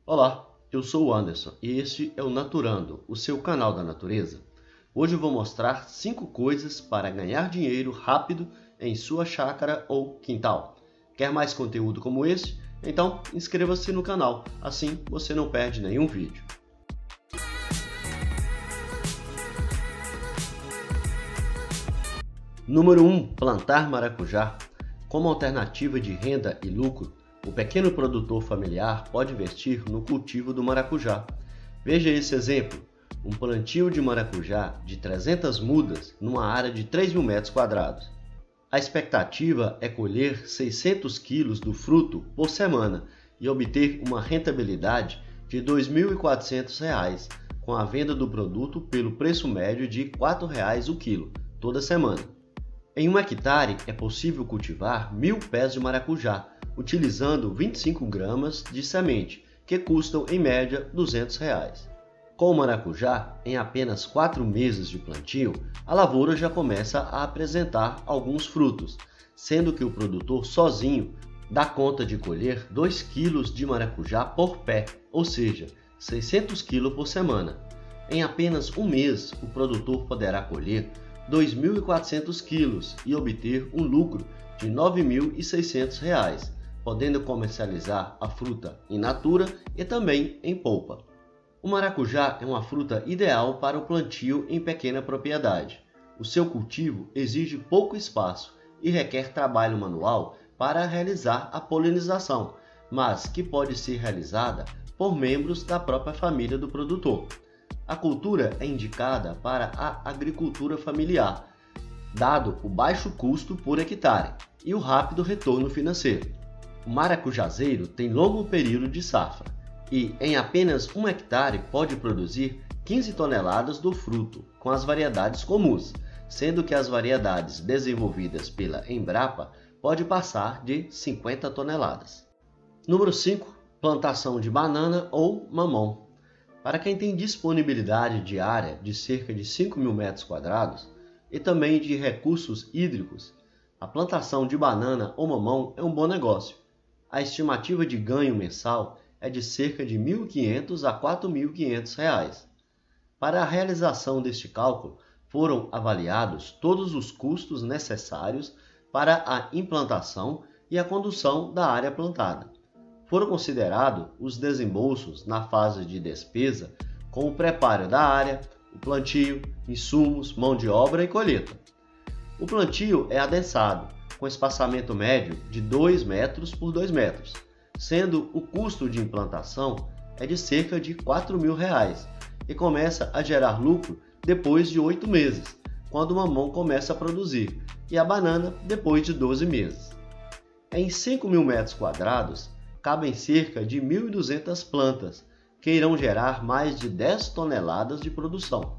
Olá, eu sou o Anderson e este é o Naturando, o seu canal da natureza. Hoje eu vou mostrar 5 coisas para ganhar dinheiro rápido em sua chácara ou quintal. Quer mais conteúdo como esse? Então inscreva-se no canal, assim você não perde nenhum vídeo. Número 1. Plantar maracujá. Como alternativa de renda e lucro, o pequeno produtor familiar pode investir no cultivo do maracujá. Veja esse exemplo, um plantio de maracujá de 300 mudas numa área de 3.000 metros quadrados. A expectativa é colher 600 quilos do fruto por semana e obter uma rentabilidade de R$ 2.400 com a venda do produto pelo preço médio de R$ 4,00 o quilo, toda semana. Em 1 hectare é possível cultivar 1.000 pés de maracujá, utilizando 25 gramas de semente, que custam em média R$ 200. Com o maracujá, em apenas 4 meses de plantio, a lavoura já começa a apresentar alguns frutos, sendo que o produtor sozinho dá conta de colher 2 kg de maracujá por pé, ou seja, 600 kg por semana. Em apenas um mês, o produtor poderá colher 2.400 quilos e obter um lucro de R$ 9.600, podendo comercializar a fruta in natura e também em polpa. O maracujá é uma fruta ideal para o plantio em pequena propriedade. O seu cultivo exige pouco espaço e requer trabalho manual para realizar a polinização, mas que pode ser realizada por membros da própria família do produtor. A cultura é indicada para a agricultura familiar, dado o baixo custo por hectare e o rápido retorno financeiro. O maracujazeiro tem longo período de safra e, em apenas 1 hectare, pode produzir 15 toneladas do fruto, com as variedades comuns, sendo que as variedades desenvolvidas pela Embrapa pode passar de 50 toneladas. Número 5. Plantação de banana ou mamão. Para quem tem disponibilidade de área de cerca de 5.000 metros quadrados e também de recursos hídricos, a plantação de banana ou mamão é um bom negócio. A estimativa de ganho mensal é de cerca de R$ 1.500 a R$ 4.500. Para a realização deste cálculo, foram avaliados todos os custos necessários para a implantação e a condução da área plantada. Foram considerados os desembolsos na fase de despesa, com o preparo da área, o plantio, insumos, mão de obra e colheita. O plantio é adensado, com espaçamento médio de 2 metros por 2 metros, sendo o custo de implantação é de cerca de R$ 4.000 e começa a gerar lucro depois de 8 meses, quando o mamão começa a produzir, e a banana depois de 12 meses. Em 5.000 metros quadrados, cabem cerca de 1.200 plantas, que irão gerar mais de 10 toneladas de produção.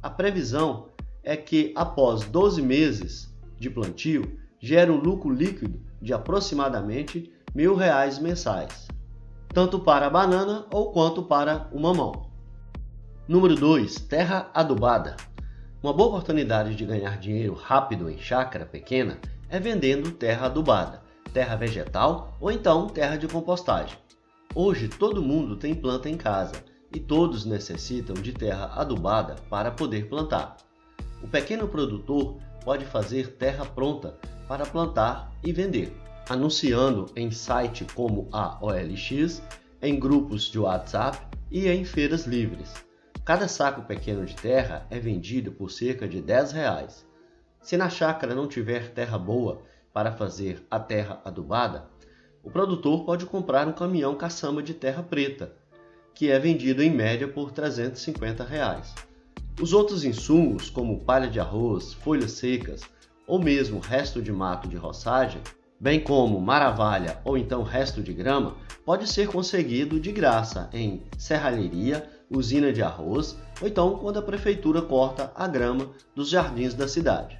A previsão é que, após 12 meses de plantio, gere um lucro líquido de aproximadamente R$ 1.000 mensais, tanto para a banana ou quanto para o mamão. Número 2. Terra adubada. Uma boa oportunidade de ganhar dinheiro rápido em chácara pequena é vendendo terra adubada, terra vegetal ou então terra de compostagem. Hoje todo mundo tem planta em casa e todos necessitam de terra adubada para poder plantar. O pequeno produtor pode fazer terra pronta para plantar e vender, anunciando em sites como a OLX, em grupos de WhatsApp e em feiras livres. Cada saco pequeno de terra é vendido por cerca de R$ 10. Se na chácara não tiver terra boa para fazer a terra adubada, o produtor pode comprar um caminhão caçamba de terra preta, que é vendido em média por R$ 350. Os outros insumos, como palha de arroz, folhas secas ou mesmo resto de mato de roçagem, bem como maravalha ou então resto de grama, pode ser conseguido de graça em serralheria, usina de arroz ou então quando a prefeitura corta a grama dos jardins da cidade.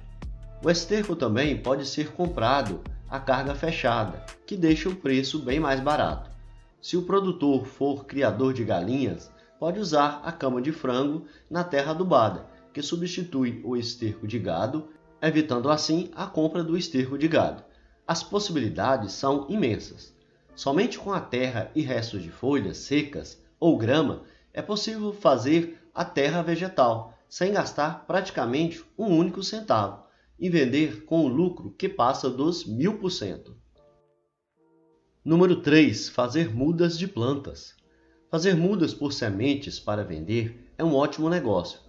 O esterco também pode ser comprado a carga fechada, que deixa o preço bem mais barato. Se o produtor for criador de galinhas, pode usar a cama de frango na terra adubada, que substitui o esterco de gado, evitando assim a compra do esterco de gado. As possibilidades são imensas. Somente com a terra e restos de folhas secas ou grama é possível fazer a terra vegetal, sem gastar praticamente um único centavo, e vender com o lucro que passa dos 1000%. Número 3. Fazer mudas de plantas. Fazer mudas por sementes para vender é um ótimo negócio.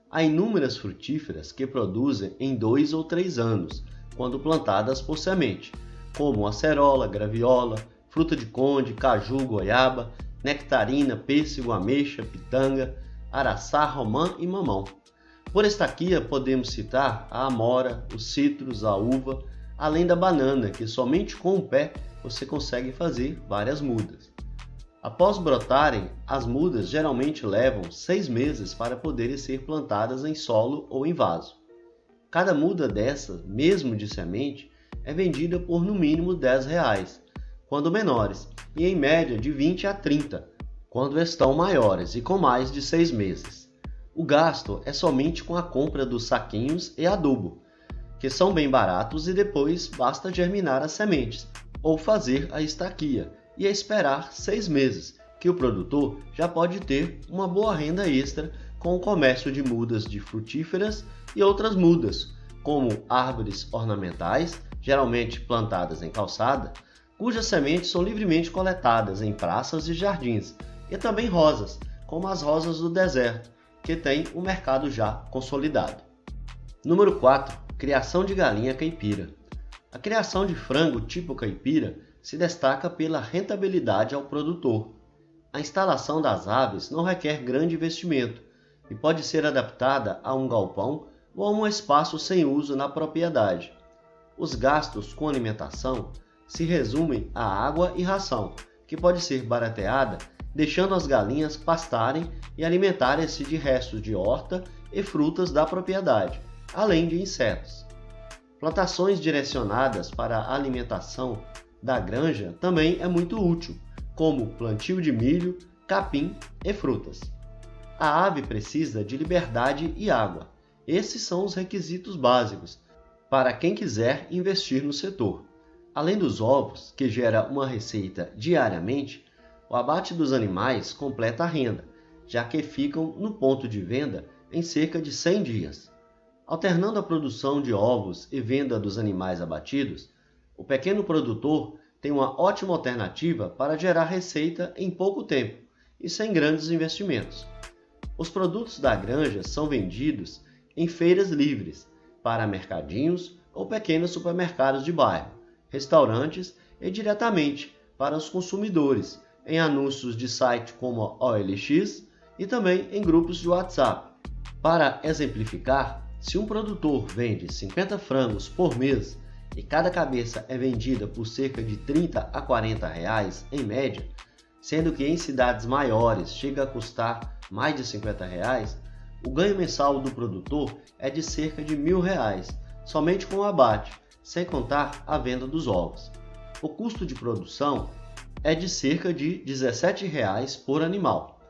Há inúmeras frutíferas que produzem em 2 ou 3 anos, quando plantadas por semente, como acerola, graviola, fruta de conde, caju, goiaba, nectarina, pêssego, ameixa, pitanga, araçá, romã e mamão. Por estaquia podemos citar a amora, os citros, a uva, além da banana, que somente com o pé você consegue fazer várias mudas. Após brotarem, as mudas geralmente levam 6 meses para poderem ser plantadas em solo ou em vaso. Cada muda dessa, mesmo de semente, é vendida por no mínimo R$10, quando menores, e em média de 20 a 30, quando estão maiores e com mais de 6 meses. O gasto é somente com a compra dos saquinhos e adubo, que são bem baratos, e depois basta germinar as sementes, ou fazer a estaquia, e esperar 6 meses, que o produtor já pode ter uma boa renda extra com o comércio de mudas de frutíferas e outras mudas, como árvores ornamentais, geralmente plantadas em calçada, cujas sementes são livremente coletadas em praças e jardins, e também rosas, como as rosas do deserto, que têm um mercado já consolidado. Número 4. Criação de galinha caipira. A criação de frango tipo caipira se destaca pela rentabilidade ao produtor. A instalação das aves não requer grande investimento e pode ser adaptada a um galpão ou a um espaço sem uso na propriedade. Os gastos com alimentação se resumem a água e ração, que pode ser barateada deixando as galinhas pastarem e alimentarem-se de restos de horta e frutas da propriedade, além de insetos. Plantações direcionadas para a alimentação da granja também é muito útil, como plantio de milho, capim e frutas. A ave precisa de liberdade e água. Esses são os requisitos básicos para quem quiser investir no setor. Além dos ovos, que gera uma receita diariamente, o abate dos animais completa a renda, já que ficam no ponto de venda em cerca de 100 dias. Alternando a produção de ovos e venda dos animais abatidos, o pequeno produtor tem uma ótima alternativa para gerar receita em pouco tempo e sem grandes investimentos. Os produtos da granja são vendidos em feiras livres, para mercadinhos ou pequenos supermercados de bairro, restaurantes e diretamente para os consumidores, em anúncios de site como a OLX e também em grupos de WhatsApp. Para exemplificar, se um produtor vende 50 frangos por mês e cada cabeça é vendida por cerca de 30 a 40 reais em média, sendo que em cidades maiores chega a custar mais de 50 reais, o ganho mensal do produtor é de cerca de R$1.000, somente com o abate, sem contar a venda dos ovos. O custo de produção é de cerca de R$ 17 por animal.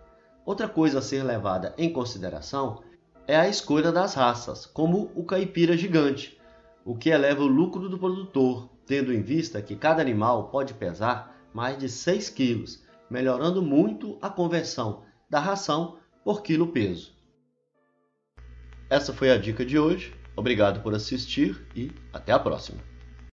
Outra coisa a ser levada em consideração é a escolha das raças, como o caipira gigante, o que eleva o lucro do produtor, tendo em vista que cada animal pode pesar mais de 6 quilos, melhorando muito a conversão da ração por quilo peso. Essa foi a dica de hoje. Obrigado por assistir e até a próxima.